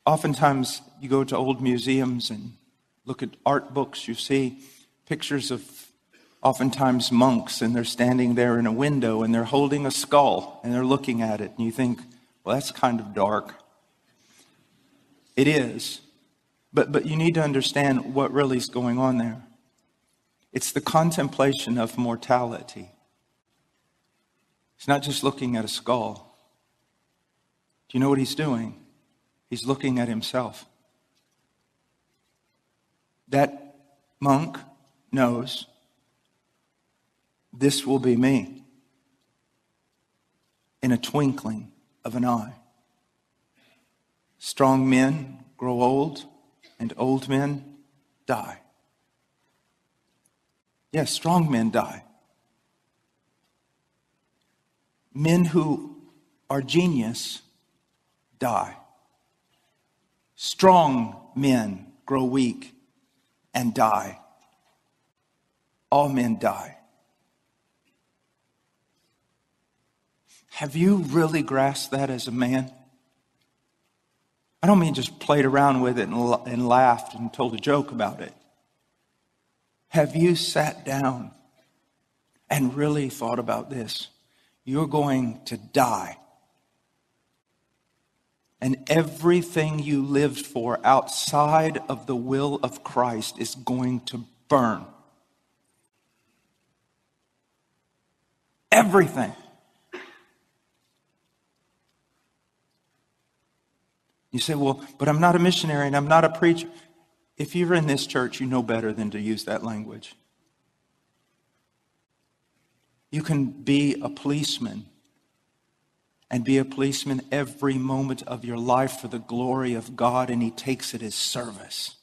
Oftentimes, you go to old museums and look at art books, you see pictures of oftentimes monks, and they're standing there in a window, and they're holding a skull, and they're looking at it, and you think, well, that's kind of dark. It is. But you need to understand what really is going on there. It's the contemplation of mortality. He's not just looking at a skull. Do you know what he's doing? He's looking at himself. That monk knows, this will be me in a twinkling of an eye. Strong men grow old, and old men die. Yes, strong men die. Men who are genius die. Strong men grow weak and die. All men die. Have you really grasped that as a man? I don't mean just played around with it and laughed and told a joke about it. Have you sat down and really thought about this? You're going to die. And everything you lived for outside of the will of Christ is going to burn. Everything. You say, well, but I'm not a missionary and I'm not a preacher. If you're in this church, you know better than to use that language. You can be a policeman and be a policeman every moment of your life for the glory of God, and He takes it as service.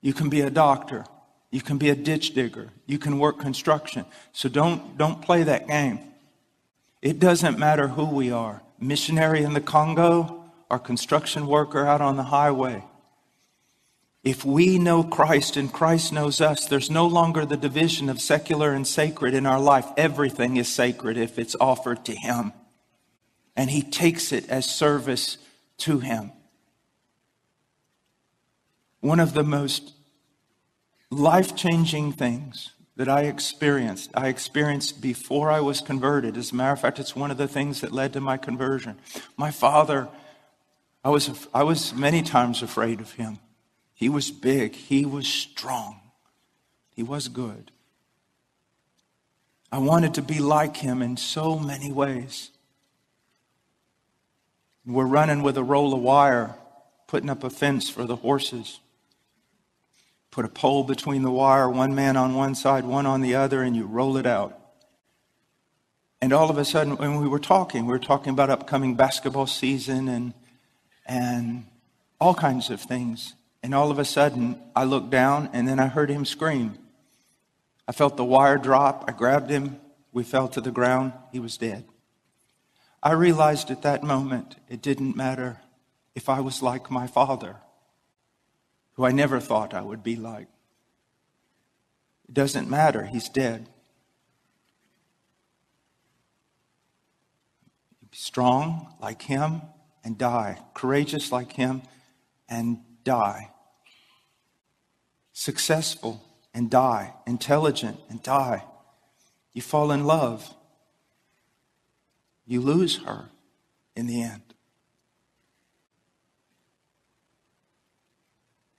You can be a doctor. You can be a ditch digger. You can work construction. So don't play that game. It doesn't matter who we are. Missionary in the Congo or construction worker out on the highway. If we know Christ and Christ knows us, there's no longer the division of secular and sacred in our life. Everything is sacred if it's offered to Him. And He takes it as service to Him. One of the most life-changing things that I experienced before I was converted. As a matter of fact, it's one of the things that led to my conversion. My father, I was many times afraid of him. He was big. He was strong. He was good. I wanted to be like him in so many ways. We're running with a roll of wire, putting up a fence for the horses. Put a pole between the wire, one man on one side, one on the other, and you roll it out. And all of a sudden, when we were talking about upcoming basketball season and all kinds of things. And all of a sudden, I looked down, and then I heard him scream. I felt the wire drop. I grabbed him. We fell to the ground. He was dead. I realized at that moment, it didn't matter if I was like my father, who I never thought I would be like. It doesn't matter. He's dead. Be strong like him and die. Courageous like him and die. Successful and die. Intelligent and die. You fall in love. You lose her in the end.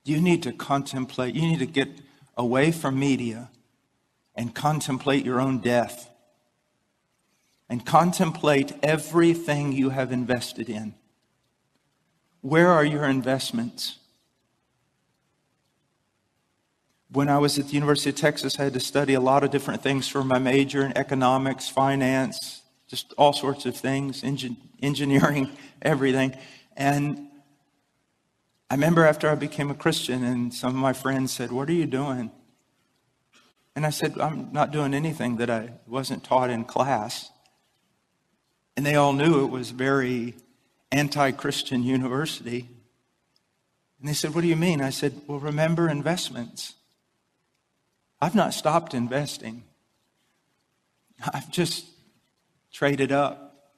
You need to contemplate. You need to get away from media and contemplate your own death. And contemplate everything you have invested in. Where are your investments? When I was at the University of Texas, I had to study a lot of different things for my major in economics, finance, just all sorts of things, engineering, everything. And I remember after I became a Christian and some of my friends said, "What are you doing?" And I said, "I'm not doing anything that I wasn't taught in class." And they all knew it was very anti-Christian university. And they said, "What do you mean?" I said, "Well, remember investments. I've not stopped investing. I've just traded up.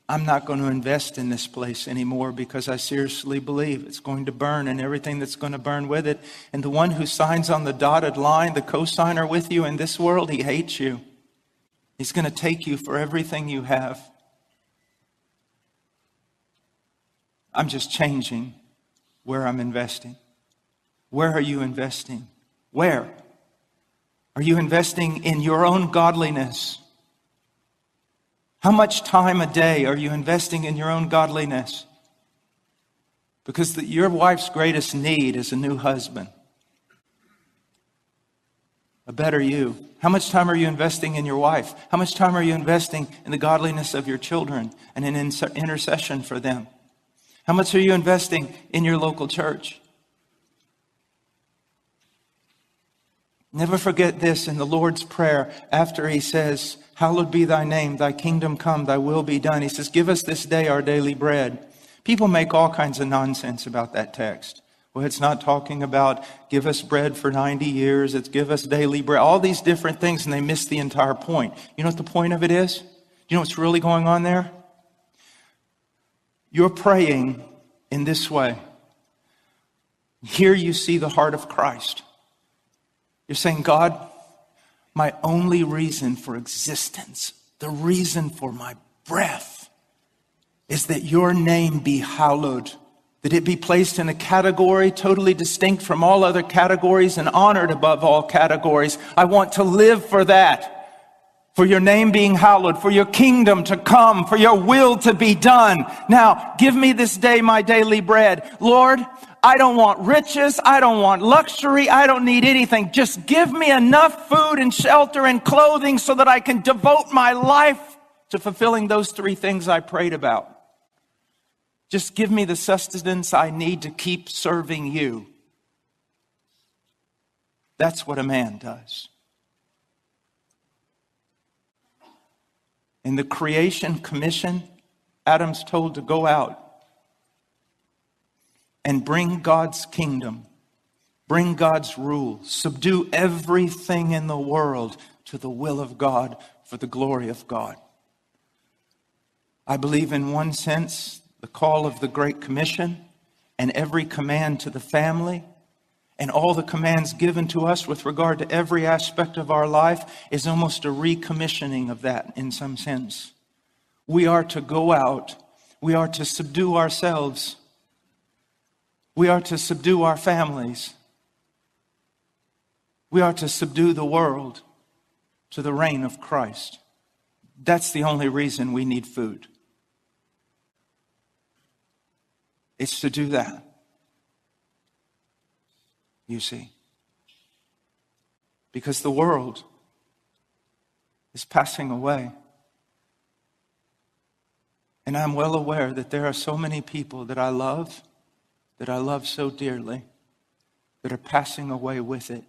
I'm not going to invest in this place anymore because I seriously believe it's going to burn and everything that's going to burn with it. And the one who signs on the dotted line, the co-signer with you in this world, he hates you. He's going to take you for everything you have. I'm just changing where I'm investing. Where are you investing? Where? Are you investing in your own godliness? How much time a day are you investing in your own godliness? Because your wife's greatest need is a new husband, a better you. How much time are you investing in your wife? How much time are you investing in the godliness of your children and in intercession for them? How much are you investing in your local church? Never forget this in the Lord's Prayer after he says, hallowed be thy name, thy kingdom come, thy will be done. He says, give us this day our daily bread. People make all kinds of nonsense about that text. Well, it's not talking about give us bread for 90 years. It's give us daily bread. All these different things, and they miss the entire point. You know what the point of it is? You know what's really going on there? You're praying in this way. Here you see the heart of Christ. You're saying, God, my only reason for existence, the reason for my breath, is that your name be hallowed, that it be placed in a category totally distinct from all other categories and honored above all categories. I want to live for that, for your name being hallowed, for your kingdom to come, for your will to be done. Now, give me this day my daily bread. Lord, I don't want riches. I don't want luxury. I don't need anything. Just give me enough food and shelter and clothing so that I can devote my life to fulfilling those three things I prayed about. Just give me the sustenance I need to keep serving you. That's what a man does. In the creation commission, Adam's told to go out and bring God's kingdom, bring God's rule, subdue everything in the world to the will of God for the glory of God. I believe in one sense, the call of the Great Commission and every command to the family and all the commands given to us with regard to every aspect of our life is almost a recommissioning of that in some sense. We are to go out. We are to subdue ourselves. We are to subdue our families. We are to subdue the world to the reign of Christ. That's the only reason we need food. It's to do that. You see. Because the world is passing away. And I'm well aware that there are so many people that I love so dearly, that are passing away with it.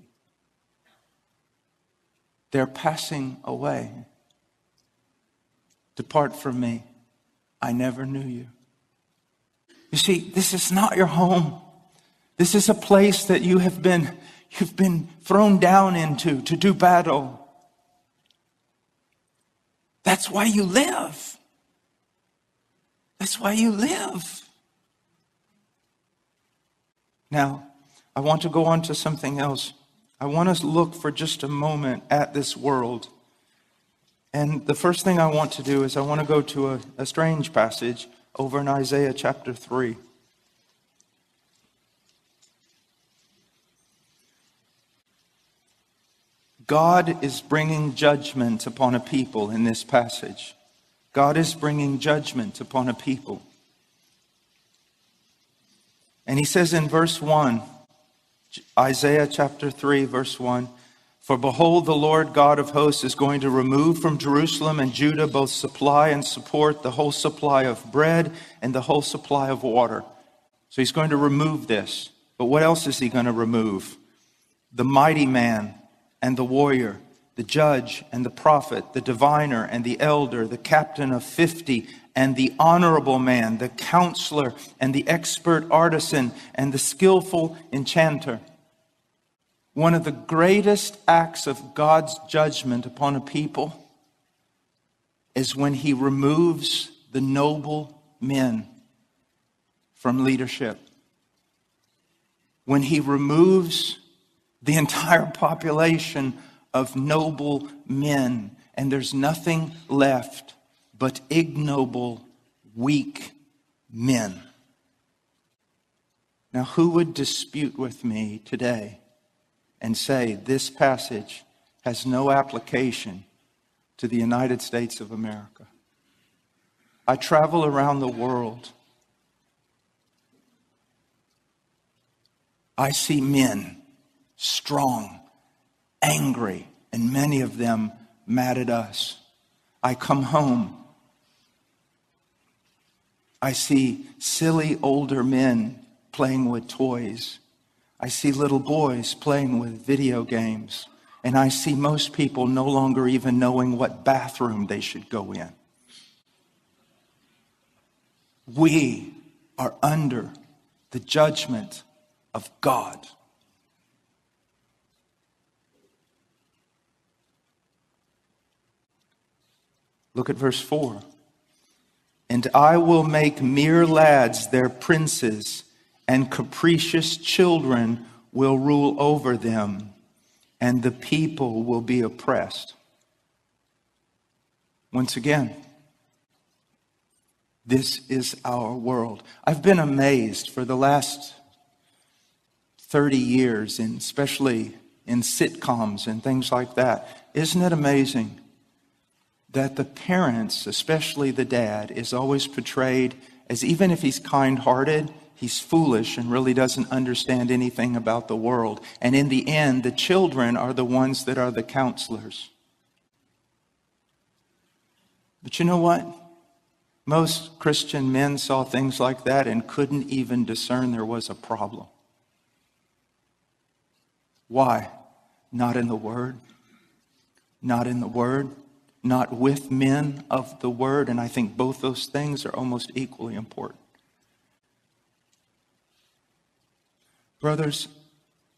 They're passing away. Depart from me. I never knew you. You see, this is not your home. This is a place that you've been thrown down into to do battle. That's why you live. That's why you live. Now, I want to go on to something else. I want us to look for just a moment at this world. And the first thing I want to do is I want to go to a strange passage over in Isaiah chapter 3. God is bringing judgment upon a people in this passage. God is bringing judgment upon a people. And he says in verse 1, Isaiah chapter 3, verse 1, for behold, the Lord God of hosts is going to remove from Jerusalem and Judah both supply and support, the whole supply of bread and the whole supply of water. So he's going to remove this. But what else is he going to remove? The mighty man and the warrior, the judge and the prophet, the diviner and the elder, the captain of 50, and the honorable man, the counselor and the expert artisan and the skillful enchanter. One of the greatest acts of God's judgment upon a people is when he removes the the noble men from leadership. When he removes the entire population of noble men, and there's nothing left but ignoble, weak men. Now, who would dispute with me today and say this passage has no application to the United States of America? I travel around the world. I see men, strong, angry, and many of them mad at us. I come home. I see silly older men playing with toys. I see little boys playing with video games. And I see most people no longer even knowing what bathroom they should go in. We are under the judgment of God. Look at verse 4. And I will make mere lads their princes, and capricious children will rule over them, and the people will be oppressed. Once again, this is our world. I've been amazed for the last 30 years, and especially in sitcoms and things like that. Isn't it amazing that the parents, especially the dad, is always portrayed as, even if he's kind-hearted, he's foolish and really doesn't understand anything about the world. And in the end, the children are the ones that are the counselors. But you know what? Most Christian men saw things like that and couldn't even discern there was a problem. Why? Not in the Word. Not in the Word. Not with men of the Word. And I think both those things are almost equally important. Brothers,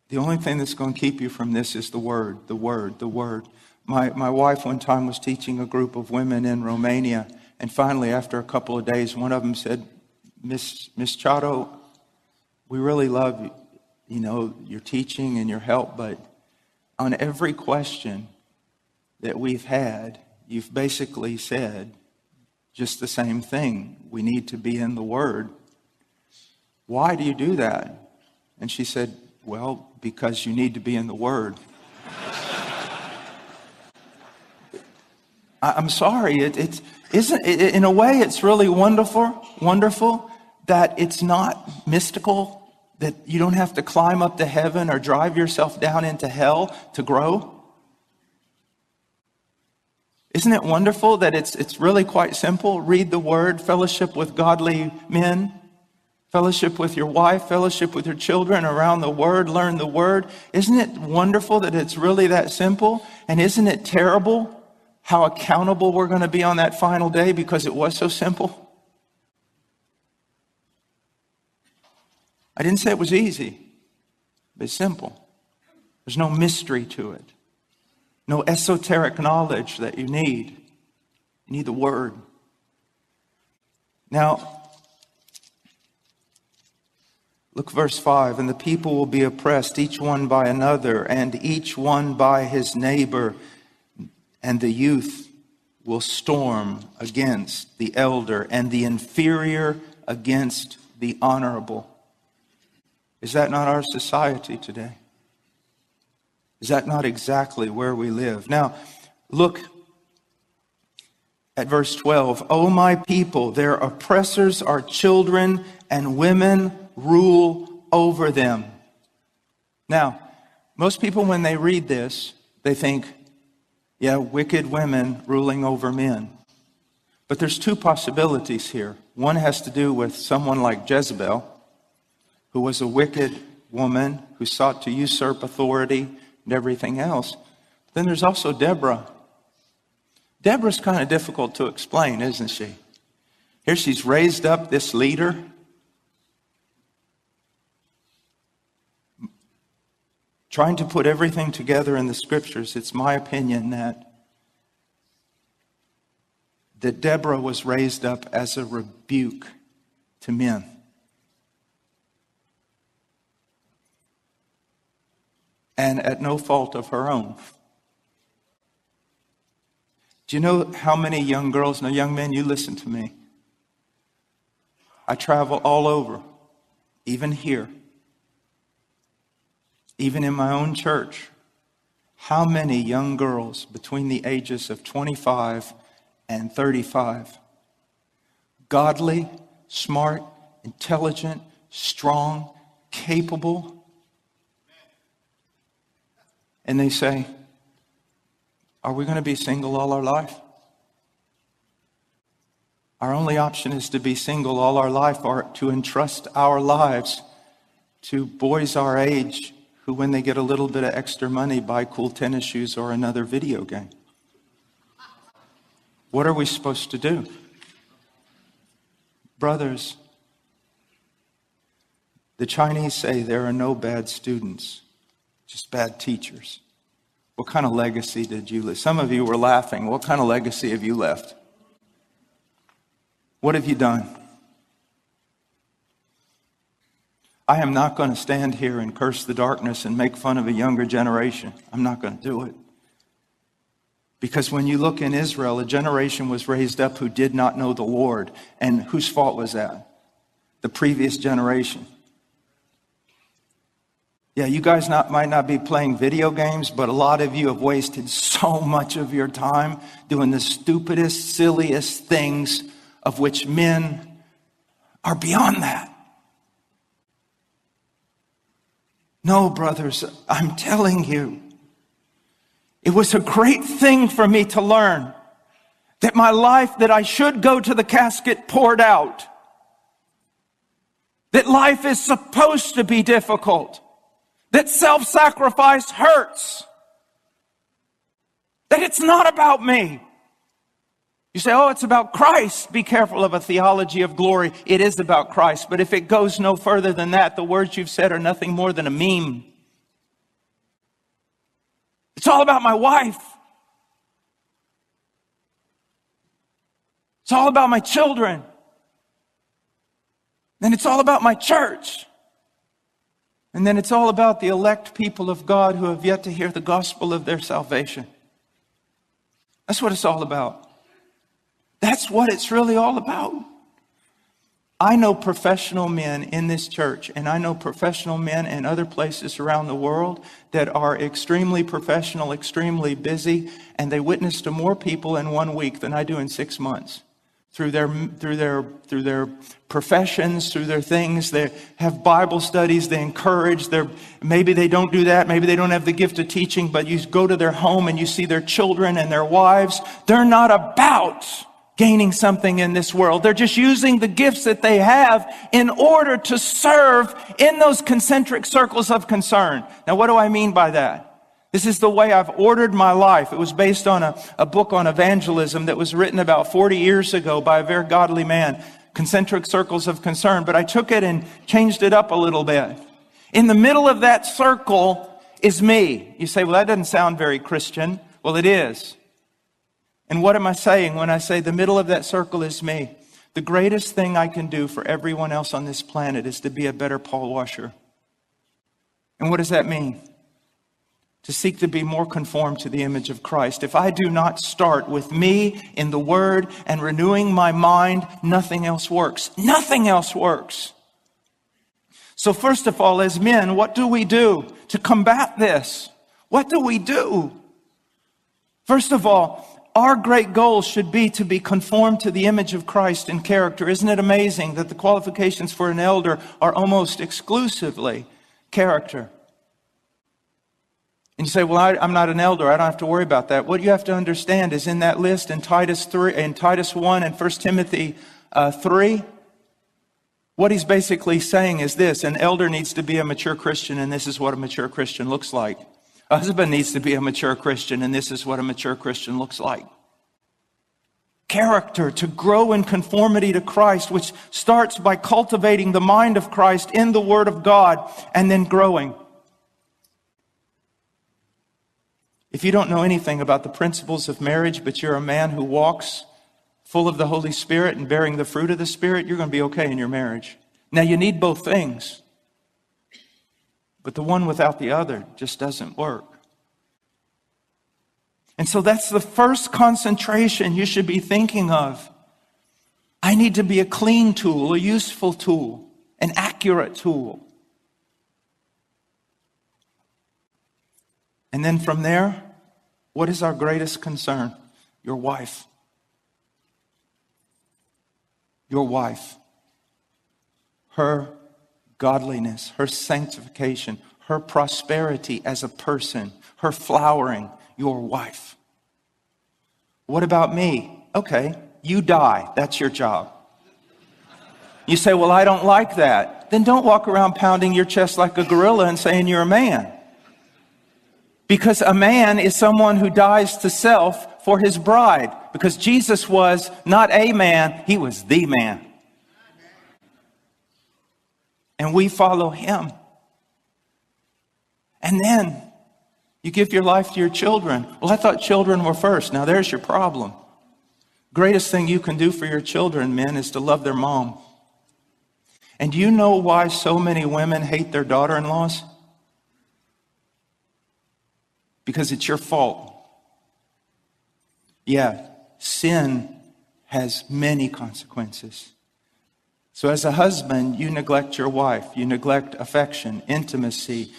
the only thing that's going to keep you from this is the Word, the Word, the Word. My wife one time was teaching a group of women in Romania, and finally, after a couple of days, one of them said, Miss Chato, we really love your teaching and your help, but on every question that we've had, you've basically said just the same thing. We need to be in the Word. Why do you do that? And she said, well, because you need to be in the Word. I'm sorry. In a way, it's really wonderful that it's not mystical, that you don't have to climb up to heaven or drive yourself down into hell to grow. Isn't it wonderful that it's really quite simple? Read the Word, fellowship with godly men, fellowship with your wife, fellowship with your children around the Word, learn the Word. Isn't it wonderful that it's really that simple? And isn't it terrible how accountable we're going to be on that final day because it was so simple? I didn't say it was easy, but it's simple. There's no mystery to it. No esoteric knowledge that you need. You need the Word. Now, look verse 5. And the people will be oppressed, each one by another, and each one by his neighbor. And the youth will storm against the elder, and the inferior against the honorable. Is that not our society today? Is that not exactly where we live? Now, look at verse 12. O my people, their oppressors are children, and women rule over them. Now, most people, when they read this, they think, yeah, wicked women ruling over men. But there's two possibilities here. One has to do with someone like Jezebel, who was a wicked woman who sought to usurp authority and everything else. Then there's also Deborah. Deborah's kind of difficult to explain, isn't she? Here she's raised up this leader. Trying to put everything together in the scriptures, it's my opinion that that Deborah was raised up as a rebuke to men. And at no fault of her own. Do you know how many young girls, now young men, you listen to me. I travel all over, even here, even in my own church. How many young girls between the ages of 25 and 35, godly, smart, intelligent, strong, capable, and they say, are we going to be single all our life? Our only option is to be single all our life, or to entrust our lives to boys our age who, when they get a little bit of extra money, buy cool tennis shoes or another video game. What are we supposed to do? Brothers, the Chinese say there are no bad students, just bad teachers. What kind of legacy did you leave? Some of you were laughing. What kind of legacy have you left? What have you done? I am not going to stand here and curse the darkness and make fun of a younger generation. I'm not going to do it. Because when you look in Israel, a generation was raised up who did not know the Lord. And whose fault was that? The previous generation. Yeah, you guys might not be playing video games, but a lot of you have wasted so much of your time doing the stupidest, silliest things, of which men are beyond that. No, brothers, I'm telling you, it was a great thing for me to learn that my life, that I should go to the casket, poured out. That life is supposed to be difficult. That self-sacrifice hurts. That it's not about me. You say, oh, it's about Christ. Be careful of a theology of glory. It is about Christ. But if it goes no further than that, the words you've said are nothing more than a meme. It's all about my wife. It's all about my children. Then it's all about my church. And then it's all about the elect people of God who have yet to hear the gospel of their salvation. That's what it's all about. That's what it's really all about. I know professional men in this church, and I know professional men in other places around the world that are extremely professional, extremely busy, and they witness to more people in 1 week than I do in 6 months. Through their professions, through their things, they have Bible studies, they encourage, maybe they don't do that, maybe they don't have the gift of teaching, but you go to their home and you see their children and their wives. They're not about gaining something in this world. They're just using the gifts that they have in order to serve in those concentric circles of concern. Now, what do I mean by that? This is the way I've ordered my life. It was based on a book on evangelism that was written about 40 years ago by a very godly man, Concentric Circles of Concern. But I took it and changed it up a little bit. In the middle of that circle is me. You say, well, that doesn't sound very Christian. Well, it is. And what am I saying when I say the middle of that circle is me? The greatest thing I can do for everyone else on this planet is to be a better Paul Washer. And what does that mean? To seek to be more conformed to the image of Christ. If I do not start with me in the Word and renewing my mind, nothing else works. Nothing else works. So first of all, as men, what do we do to combat this? What do we do? First of all, our great goal should be to be conformed to the image of Christ in character. Isn't it amazing that the qualifications for an elder are almost exclusively character? And you say, well, I'm not an elder. I don't have to worry about that. What you have to understand is in that list in Titus 1 and 1 Timothy 3, what he's basically saying is this: an elder needs to be a mature Christian, and this is what a mature Christian looks like. A husband needs to be a mature Christian, and this is what a mature Christian looks like. Character, to grow in conformity to Christ, which starts by cultivating the mind of Christ in the Word of God, and then growing. If you don't know anything about the principles of marriage, but you're a man who walks full of the Holy Spirit and bearing the fruit of the Spirit, you're going to be okay in your marriage. Now, you need both things, but the one without the other just doesn't work. And so that's the first concentration you should be thinking of. I need to be a clean tool, a useful tool, an accurate tool. And then from there, what is our greatest concern? Your wife. Your wife. Her godliness, her sanctification, her prosperity as a person, her flowering, your wife. What about me? Okay, you die. That's your job. You say, well, I don't like that. Then don't walk around pounding your chest like a gorilla and saying you're a man. Because a man is someone who dies to self for his bride. Because Jesus was not a man, he was the man. And we follow him. And then you give your life to your children. Well, I thought children were first. Now there's your problem. Greatest thing you can do for your children, men, is to love their mom. And do you know why so many women hate their daughter-in-laws? Because it's your fault. Yeah, sin has many consequences. So as a husband, you neglect your wife. You neglect affection, intimacy,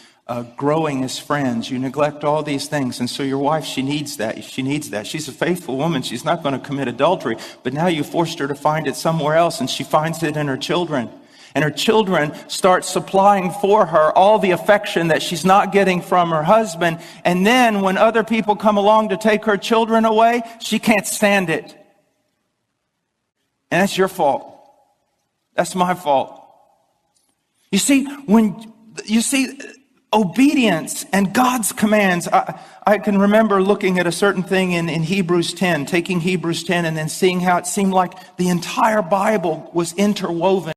growing as friends. You neglect all these things. And so your wife, she needs that. She needs that. She's a faithful woman. She's not going to commit adultery. But now you forced her to find it somewhere else, and she finds it in her children. And her children start supplying for her all the affection that she's not getting from her husband. And then when other people come along to take her children away, she can't stand it. And that's your fault. That's my fault. You see, obedience and God's commands. I can remember looking at a certain thing in Hebrews 10, taking Hebrews 10 and then seeing how it seemed like the entire Bible was interwoven